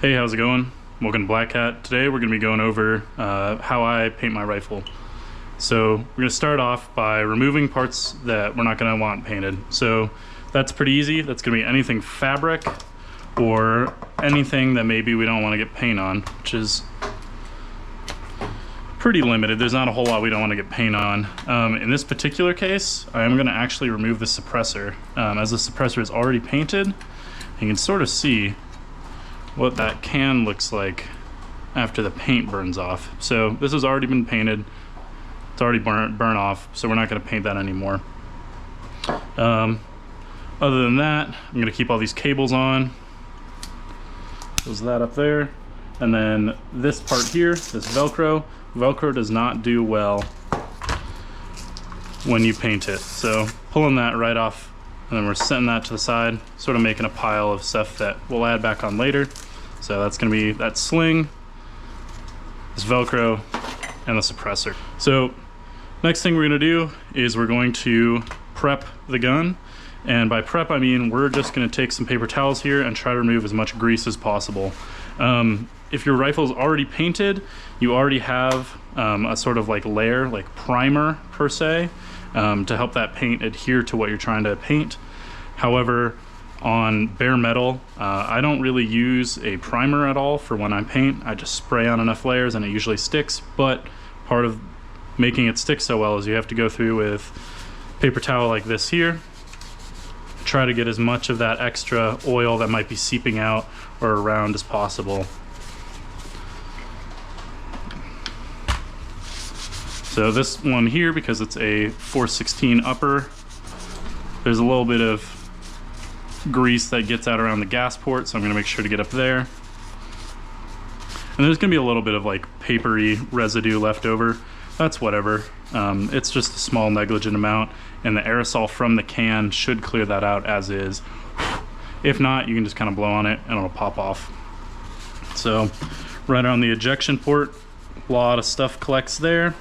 Hey, how's it going? Welcome to Black Hat. Today we're going to be going over how I paint my rifle. So we're going to start off by removing parts that we're not going to want painted. So that's pretty easy. That's going to be anything fabric or anything that maybe we don't want to get paint on, which is pretty limited. There's not a whole lot we don't want to get paint on. In this particular case, I am going to actually remove the suppressor. As the suppressor is already painted, you can sort of see what that can looks like after the paint burns off. So this has already been painted. It's already burnt off, so we're not going to paint that anymore. Other than that, I'm going to keep all these cables on. There's that up there. And then this part here, this Velcro does not do well when you paint it. So pulling that right off, and then we're setting that to the side, sort of making a pile of stuff that we'll add back on later. So that's gonna be that sling, this Velcro, and the suppressor. So next thing we're gonna do is we're going to prep the gun. And by prep, I mean we're just gonna take some paper towels here and try to remove as much grease as possible. If your rifle is already painted, you already have a sort of like layer, like primer per se, to help that paint adhere to what you're trying to paint. However, on bare metal, I don't really use a primer at all for when I paint. I just spray on enough layers and it usually sticks, but part of making it stick so well is you have to go through with paper towel like this here, try to get as much of that extra oil that might be seeping out or around as possible. So this one here, because it's a 416 upper, there's a little bit of grease that gets out around the gas port, so I'm going to make sure to get up there. And there's going to be a little bit of like papery residue left over. That's whatever. It's just a small negligent amount, and the aerosol from the can should clear that out as is. If not, you can just kind of blow on it and it'll pop off. So right on the ejection port, a lot of stuff collects there.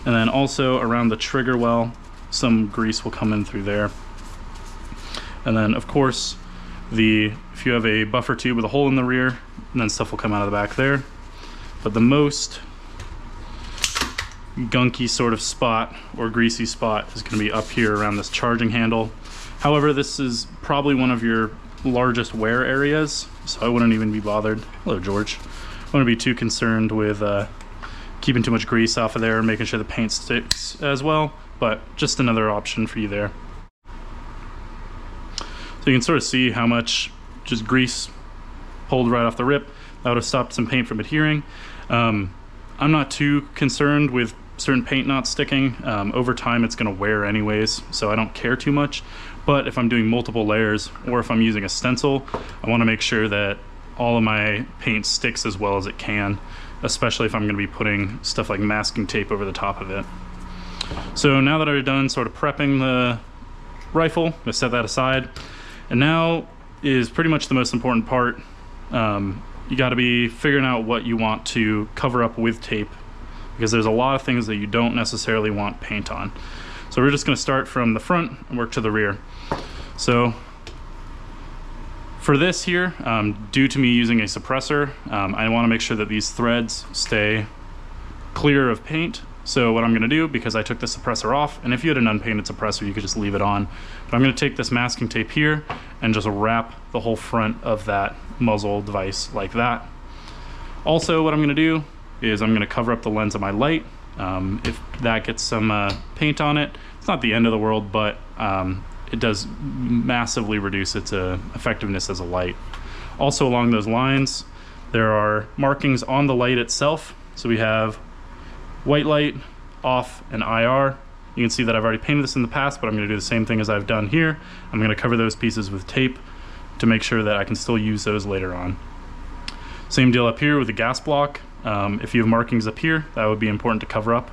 And then also around the trigger well, some grease will come in through there. And then of course, if you have a buffer tube with a hole in the rear, then stuff will come out of the back there. But the most gunky sort of spot or greasy spot is going to be up here around this charging handle. However, this is probably one of your largest wear areas, so I wouldn't even be bothered. Hello, George. I wouldn't be too concerned with keeping too much grease off of there and making sure the paint sticks as well, but just another option for you there. So you can sort of see how much just grease pulled right off the rip. That would have stopped some paint from adhering. I'm not too concerned with certain paint not sticking. Over time it's going to wear anyways, so I don't care too much. But if I'm doing multiple layers, or if I'm using a stencil, I want to make sure that all of my paint sticks as well as it can, especially if I'm going to be putting stuff like masking tape over the top of it. So now that I've done sort of prepping the rifle, I'm going to set that aside. And now is pretty much the most important part. You got to be figuring out what you want to cover up with tape, because there's a lot of things that you don't necessarily want paint on. So we're just going to start from the front and work to the rear. So for this here, due to me using a suppressor, I want to make sure that these threads stay clear of paint. So what I'm going to do, because I took the suppressor off, and if you had an unpainted suppressor you could just leave it on, but I'm going to take this masking tape here and just wrap the whole front of that muzzle device like that. Also what I'm going to do is I'm going to cover up the lens of my light. If that gets some paint on it, it's not the end of the world, but it does massively reduce its effectiveness as a light. Also along those lines, there are markings on the light itself. So we have white light, off, and IR. You can see that I've already painted this in the past, but I'm going to do the same thing as I've done here. I'm going to cover those pieces with tape to make sure that I can still use those later on. Same deal up here with the gas block. If you have markings up here, that would be important to cover up.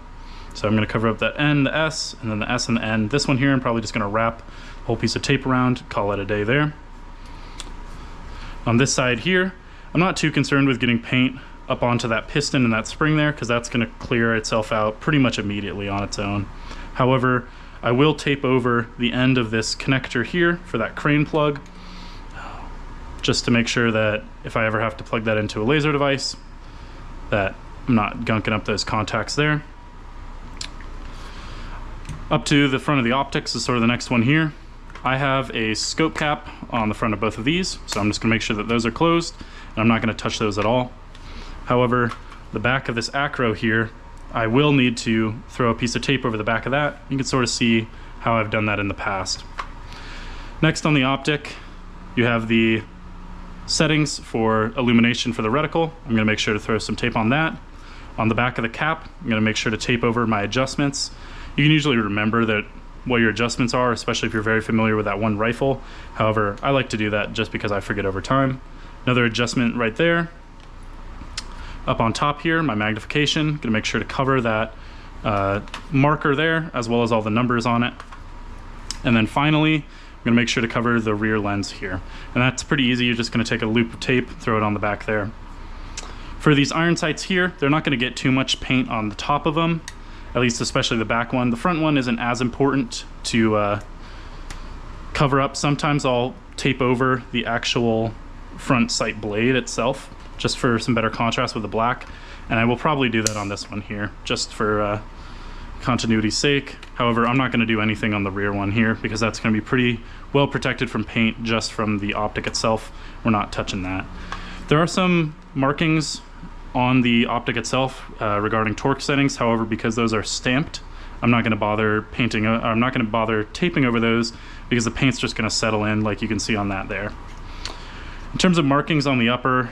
So I'm going to cover up that N, the S, and then the S and the N. This one here, I'm probably just going to wrap a whole piece of tape around, call it a day there. On this side here, I'm not too concerned with getting paint up onto that piston and that spring there, because that's going to clear itself out pretty much immediately on its own. However, I will tape over the end of this connector here for that crane plug, just to make sure that if I ever have to plug that into a laser device, that I'm not gunking up those contacts there. Up to the front of the optics is sort of the next one here. I have a scope cap on the front of both of these, so I'm just gonna make sure that those are closed, and I'm not gonna touch those at all. However, the back of this acro here, I will need to throw a piece of tape over the back of that. You can sort of see how I've done that in the past. Next on the optic, you have the settings for illumination for the reticle. I'm gonna make sure to throw some tape on that. On the back of the cap, I'm gonna make sure to tape over my adjustments. You can usually remember that what your adjustments are, especially if you're very familiar with that one rifle. However, I like to do that just because I forget over time. Another adjustment right there. Up on top here, my magnification. Gonna make sure to cover that marker there, as well as all the numbers on it. And then finally, I'm gonna make sure to cover the rear lens here. And that's pretty easy. You're just gonna take a loop of tape, throw it on the back there. For these iron sights here, they're not gonna get too much paint on the top of them, at least especially the back one. The front one isn't as important to cover up. Sometimes I'll tape over the actual front sight blade itself, just for some better contrast with the black. And I will probably do that on this one here, just for continuity's sake. However, I'm not gonna do anything on the rear one here because that's gonna be pretty well protected from paint just from the optic itself. We're not touching that. There are some markings on the optic itself regarding torque settings. However, because those are stamped, I'm not gonna bother painting, I'm not gonna bother taping over those because the paint's just gonna settle in like you can see on that there. In terms of markings on the upper,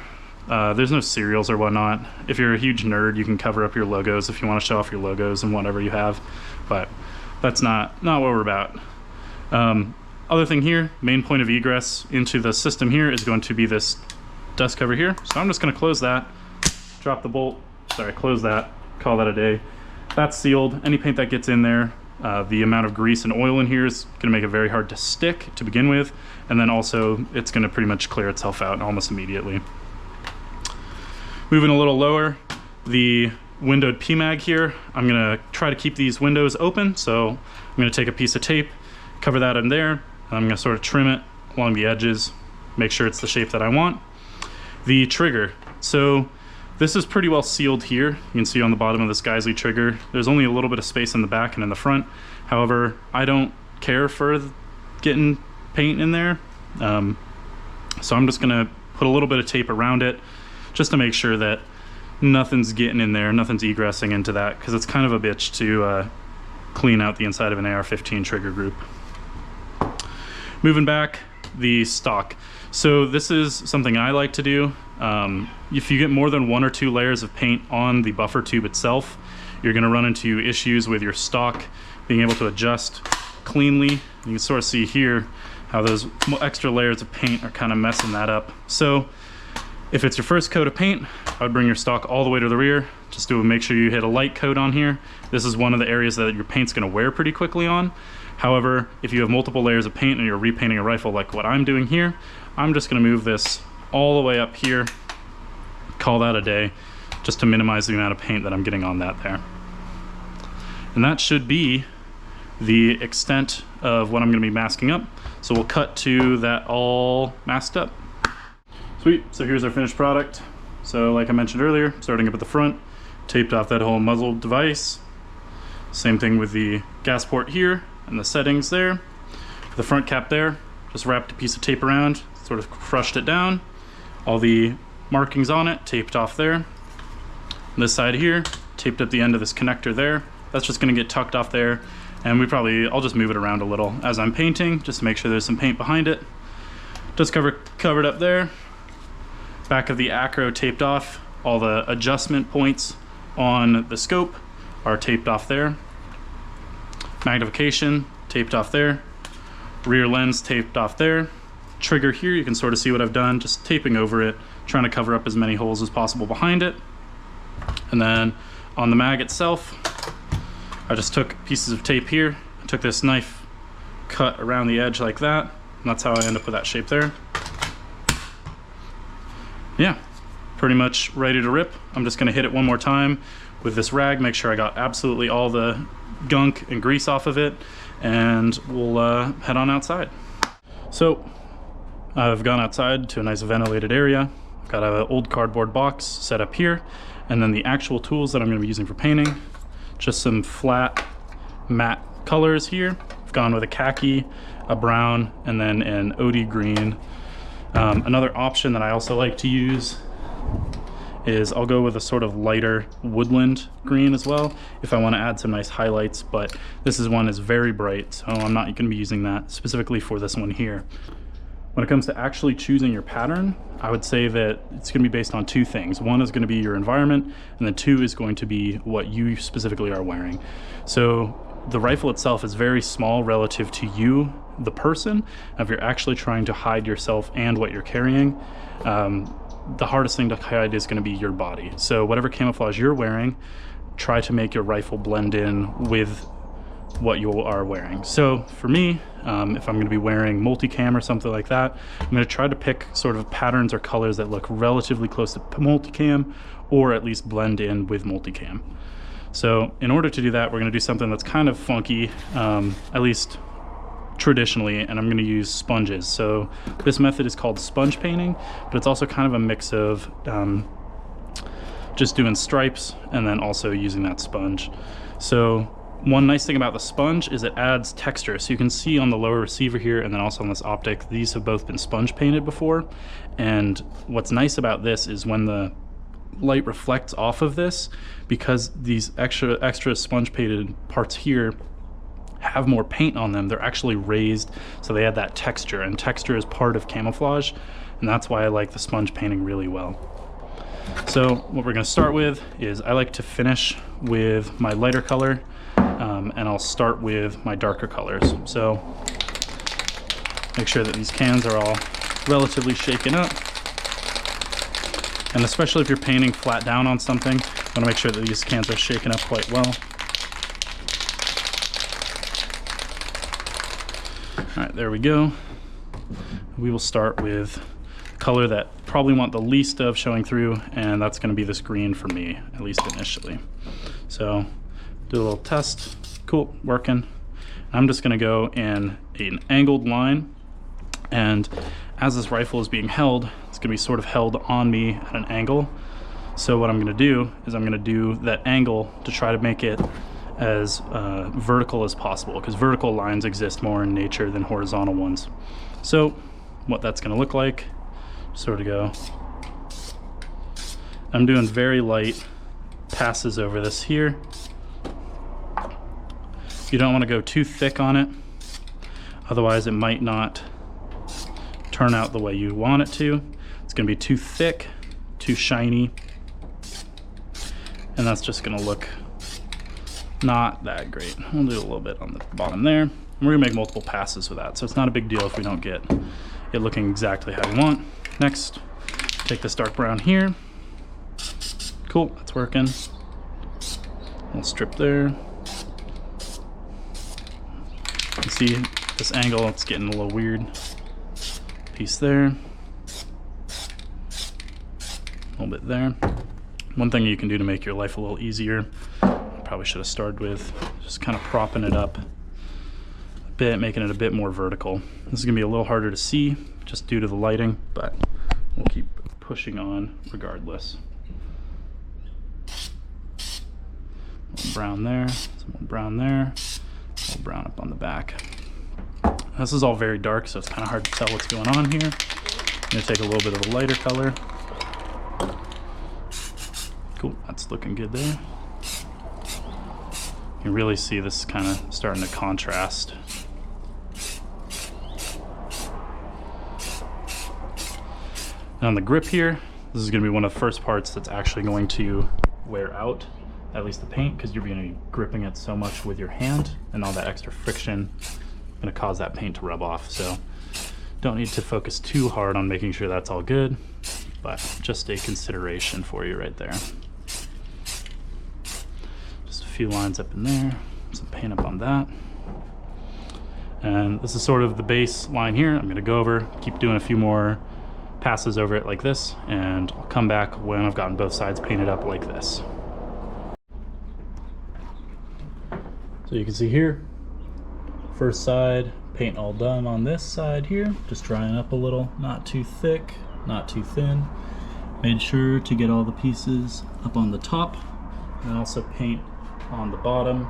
there's no serials or whatnot. If you're a huge nerd, you can cover up your logos if you want to show off your logos and whatever you have, but that's not what we're about. Other thing here, main point of egress into the system here is going to be this dust cover here. So I'm just going to close that, drop the bolt, sorry, close that, call that a day. That's sealed. Any paint that gets in there, the amount of grease and oil in here is going to make it very hard to stick to begin with, and then also it's going to pretty much clear itself out almost immediately. Moving a little lower, the windowed PMAG here, I'm gonna try to keep these windows open, so I'm gonna take a piece of tape, cover that in there, and I'm gonna sort of trim it along the edges, make sure it's the shape that I want. The trigger, so this is pretty well sealed here. You can see on the bottom of this Geisley trigger, there's only a little bit of space in the back and in the front. However, I don't care for getting paint in there, so I'm just gonna put a little bit of tape around it, just to make sure that nothing's getting in there, nothing's egressing into that, because it's kind of a bitch to clean out the inside of an AR-15 trigger group. Moving back, the stock. So this is something I like to do. If you get more than 1 or 2 layers of paint on the buffer tube itself, you're gonna run into issues with your stock being able to adjust cleanly. You can sort of see here how those extra layers of paint are kind of messing that up. So if it's your first coat of paint, I would bring your stock all the way to the rear, just to make sure you hit a light coat on here. This is one of the areas that your paint's gonna wear pretty quickly on. However, if you have multiple layers of paint and you're repainting a rifle like what I'm doing here, I'm just gonna move this all the way up here, call that a day, just to minimize the amount of paint that I'm getting on that there. And that should be the extent of what I'm gonna be masking up. So we'll cut to that all masked up. Sweet, so here's our finished product. So like I mentioned earlier, starting up at the front, taped off that whole muzzle device. Same thing with the gas port here and the settings there. For the front cap there, just wrapped a piece of tape around, sort of crushed it down. All the markings on it, taped off there. On this side here, taped up the end of this connector there. That's just gonna get tucked off there. And I'll just move it around a little as I'm painting, just to make sure there's some paint behind it. Just covered up there. Back of the acro taped off. All the adjustment points on the scope are taped off there. Magnification taped off there. Rear lens taped off there. Trigger here, you can sort of see what I've done, just taping over it, trying to cover up as many holes as possible behind it. And then on the mag itself, I just took pieces of tape here, I took this knife cut around the edge like that, and that's how I end up with that shape there. Yeah, pretty much ready to rip. I'm just gonna hit it one more time with this rag, make sure I got absolutely all the gunk and grease off of it, and we'll head on outside. So I've gone outside to a nice ventilated area. I've got an old cardboard box set up here, and then the actual tools that I'm going to be using for painting, just some flat matte colors here. I've gone with a khaki, a brown, and then an OD green. Another option that I also like to use is I'll go with a sort of lighter woodland green as well if I want to add some nice highlights, but this one is very bright, so I'm not going to be using that specifically for this one here. When it comes to actually choosing your pattern, I would say that it's going to be based on two things. One is going to be your environment, and then two is going to be what you specifically are wearing. So the rifle itself is very small relative to you, the person. If you're actually trying to hide yourself and what you're carrying, the hardest thing to hide is going to be your body. So whatever camouflage you're wearing, try to make your rifle blend in with what you are wearing. So for me, if I'm going to be wearing multicam or something like that, I'm going to try to pick sort of patterns or colors that look relatively close to multicam, or at least blend in with multicam. So in order to do that, we're going to do something that's kind of funky, at least traditionally, and I'm going to use sponges. So this method is called sponge painting, but it's also kind of a mix of just doing stripes and then also using that sponge. So one nice thing about the sponge is it adds texture. So you can see on the lower receiver here and then also on this optic, these have both been sponge painted before. And what's nice about this is when the light reflects off of this, because these extra sponge painted parts here have more paint on them, they're actually raised, so they add that texture, and texture is part of camouflage, and that's why I like the sponge painting really well. So what we're going to start with is I like to finish with my lighter color, and I'll start with my darker colors. So make sure that these cans are all relatively shaken up, and especially if you're painting flat down on something, you want to make sure that these cans are shaken up quite well. All right, there we go. We will start with color that probably want the least of showing through, and that's going to be this green for me, at least initially. So do a little test. Cool, working. I'm just going to go in an angled line, and as this rifle is being held, it's going to be sort of held on me at an angle. So what I'm going to do is I'm going to do that angle to try to make it as vertical as possible, because vertical lines exist more in nature than horizontal ones. So what that's going to look like, sort of go, I'm doing very light passes over this here. You don't want to go too thick on it, otherwise it might not turn out the way you want it to. It's going to be too thick, too shiny, and that's just going to look not that great. We'll do a little bit on the bottom there. And we're gonna make multiple passes with that, so it's not a big deal if we don't get it looking exactly how we want. Next, take this dark brown here. Cool, that's working. Little strip there. You can see this angle, it's getting a little weird. Piece there. A little bit there. One thing you can do to make your life a little easier, probably should have started with just kind of propping it up a bit, making it a bit more vertical. This is gonna be a little harder to see just due to the lighting, but we'll keep pushing on regardless. A little brown there, some more brown there, a little brown up on the back. This is all very dark, so it's kind of hard to tell what's going on here. I'm gonna take a little bit of a lighter color. Cool, that's looking good there. You can really see this kind of starting to contrast. And on the grip here, this is going to be one of the first parts that's actually going to wear out, at least the paint, because you're going to be gripping it so much with your hand, and all that extra friction is going to cause that paint to rub off. So don't need to focus too hard on making sure that's all good, but just a consideration for you right there. Few lines up in there, some paint up on that, and this is sort of the base line here. I'm going to go over, keep doing a few more passes over it like this, and I'll come back when I've gotten both sides painted up like this. So you can see here, first side Paint all done on this side here, just drying up a little, not too thick, not too thin. Made sure to get all the pieces up on the top, and also paint on the bottom.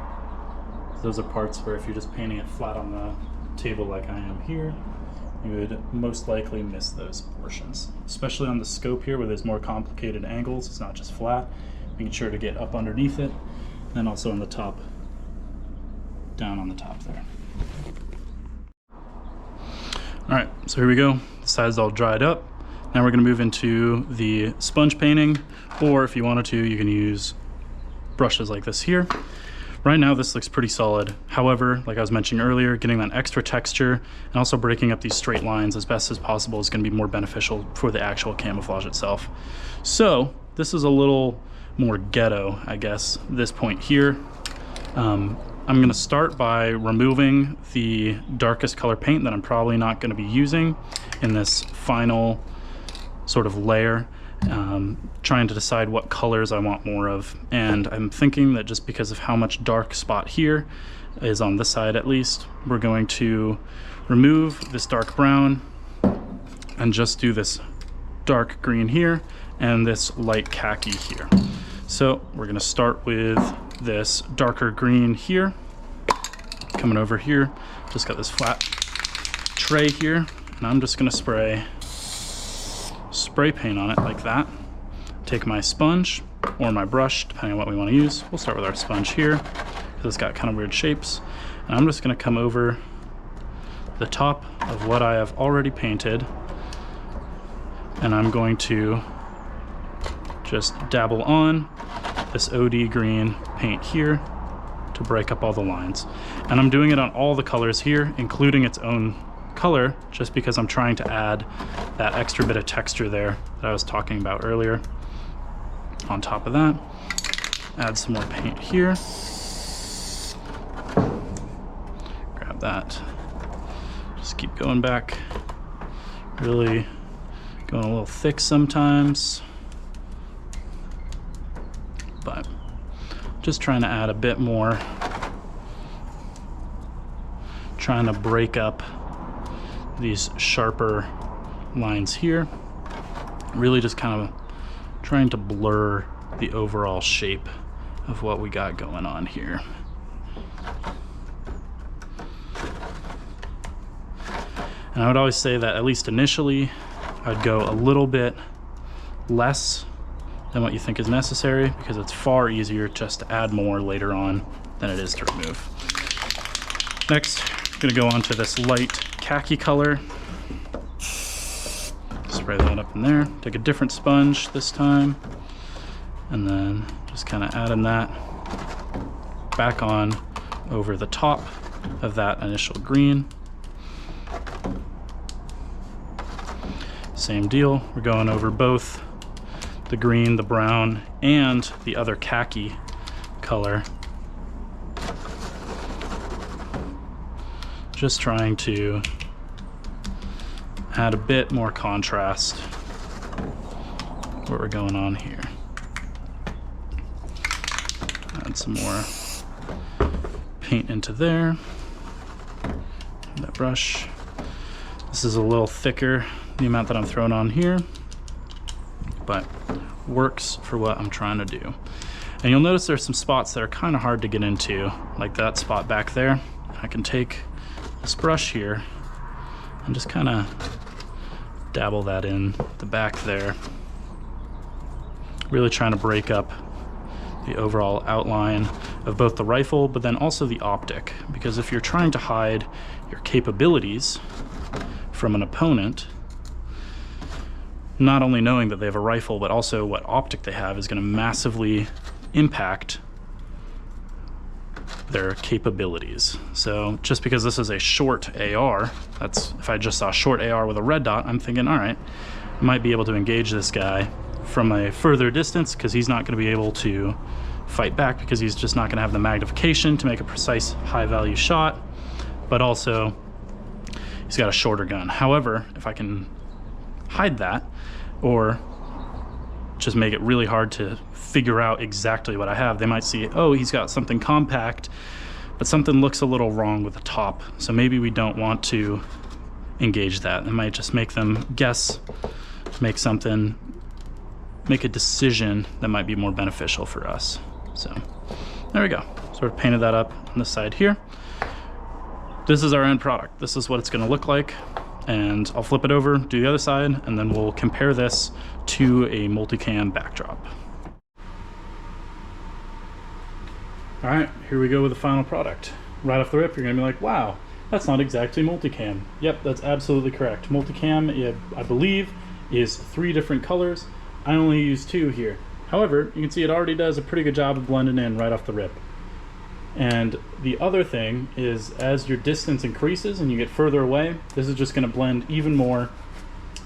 Those are parts where if you're just painting it flat on the table like I am here, you would most likely miss those portions. Especially on the scope here where there's more complicated angles, it's not just flat. Making sure to get up underneath it, and also on the top, down on the top there. Alright, so here we go. The side's all dried up. Now we're going to move into the sponge painting, or if you wanted to, you can use brushes like this here. Right now this looks pretty solid. However, like I was mentioning earlier, getting that extra texture and also breaking up these straight lines as best as possible is going to be more beneficial for the actual camouflage itself. So this is a little more ghetto, I guess, this point here. I'm going to start by removing the darkest color paint that I'm probably not going to be using in this final sort of layer, trying to decide what colors I want more of. And I'm thinking that just because of how much dark spot here is on this side at least, we're going to remove this dark brown and just do this dark green here and this light khaki here. So we're going to start with this darker green here, coming over here, just got this flat tray here, and I'm just going to spray paint on it like that. Take my sponge or my brush, depending on what we want to use. We'll start with our sponge here because it's got kind of weird shapes, and I'm just going to come over the top of what I have already painted, and I'm going to just dabble on this OD green paint here to break up all the lines. And I'm doing it on all the colors here, including its own color, just because I'm trying to add that extra bit of texture there that I was talking about earlier. On top of that, add some more paint here. Grab that. Just keep going back. Really going a little thick sometimes, but just trying to add a bit more, trying to break up these sharper lines here, really just kind of trying to blur the overall shape of what we got going on here. And I would always say that at least initially I'd go a little bit less than what you think is necessary, because it's far easier just to add more later on than it is to remove. Next, I'm going to go on to this light khaki color. Spray that up in there. Take a different sponge this time, and then just kind of adding that back on over the top of that initial green. Same deal, we're going over both the green, the brown, and the other khaki color. Just trying to add a bit more contrast what we're going on here. Add some more paint into there. That brush. This is a little thicker, the amount that I'm throwing on here, but works for what I'm trying to do. And you'll notice there's some spots that are kind of hard to get into, like that spot back there. I can take this brush here and just kind of dabble that in the back there, really trying to break up the overall outline of both the rifle but then also the optic, because if you're trying to hide your capabilities from an opponent, not only knowing that they have a rifle but also what optic they have is going to massively impact their capabilities. So just because this is a short AR, that's, if I just saw a short AR with a red dot, I'm thinking, all right, I might be able to engage this guy from a further distance because he's not going to be able to fight back, because he's just not going to have the magnification to make a precise high value shot, but also he's got a shorter gun. However, if I can hide that or just make it really hard to figure out exactly what I have, they might see, oh, he's got something compact, but something looks a little wrong with the top. So maybe we don't want to engage that. It might just make them guess, make a decision that might be more beneficial for us. So there we go. Sort of painted that up on the side here. This is our end product. This is what it's gonna look like. And I'll flip it over, do the other side, and then we'll compare this to a multicam backdrop. All right, here we go with the final product. Right off the rip, you're gonna be like, wow, that's not exactly multicam. Yep, that's absolutely correct. Multicam, I believe, is 3 different colors. I only use 2 here. However, you can see it already does a pretty good job of blending in right off the rip. And the other thing is, as your distance increases and you get further away, this is just gonna blend even more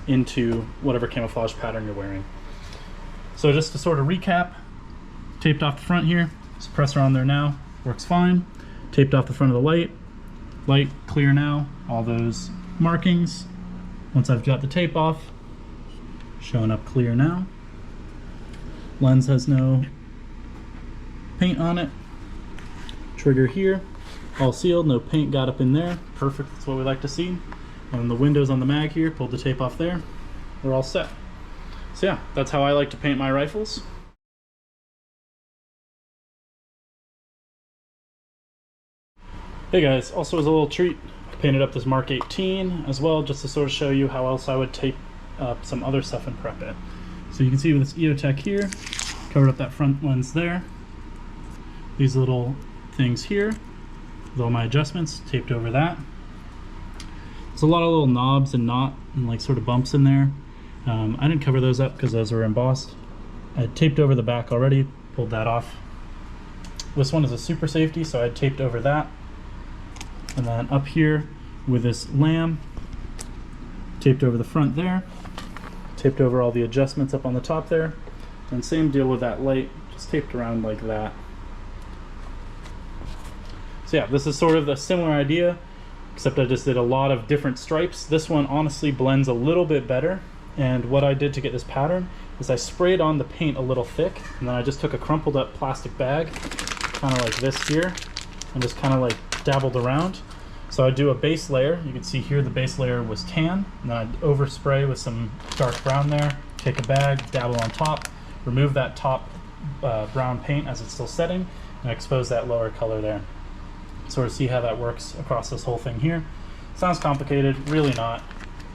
into whatever camouflage pattern you're wearing. So just to sort of recap, taped off the front here, suppressor on there now, works fine. Taped off the front of the light clear now, all those markings. Once I've got the tape off, showing up clear now. Lens has no paint on it. Trigger here, all sealed, no paint got up in there. Perfect, that's what we like to see. And the windows on the mag here, pulled the tape off there. We're all set. So yeah, that's how I like to paint my rifles. Hey guys, also as a little treat, I painted up this Mark 18 as well, just to sort of show you how else I would tape up some other stuff and prep it. So you can see with this EOTech here, covered up that front lens there. These little things here, with all my adjustments, taped over that. There's a lot of little knobs and like sort of bumps in there. I didn't cover those up because those were embossed. I had taped over the back already, pulled that off. This one is a super safety, so I had taped over that. And then up here with this lamb, taped over the front there, taped over all the adjustments up on the top there, and same deal with that light, just taped around like that. So yeah, this is sort of a similar idea, except I just did a lot of different stripes. This one honestly blends a little bit better, and what I did to get this pattern is I sprayed on the paint a little thick, and then I just took a crumpled up plastic bag, kind of like this here, and just kind of like dabbled around. So I do a base layer. You can see here the base layer was tan, and then I'd overspray with some dark brown there, take a bag, dabble on top, remove that top brown paint as it's still setting, and expose that lower color there. Sort of see how that works across this whole thing here. Sounds complicated, really not.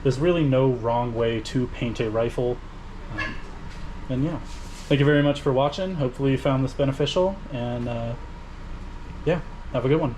There's really no wrong way to paint a rifle. And yeah, thank you very much for watching. Hopefully you found this beneficial, and yeah, have a good one.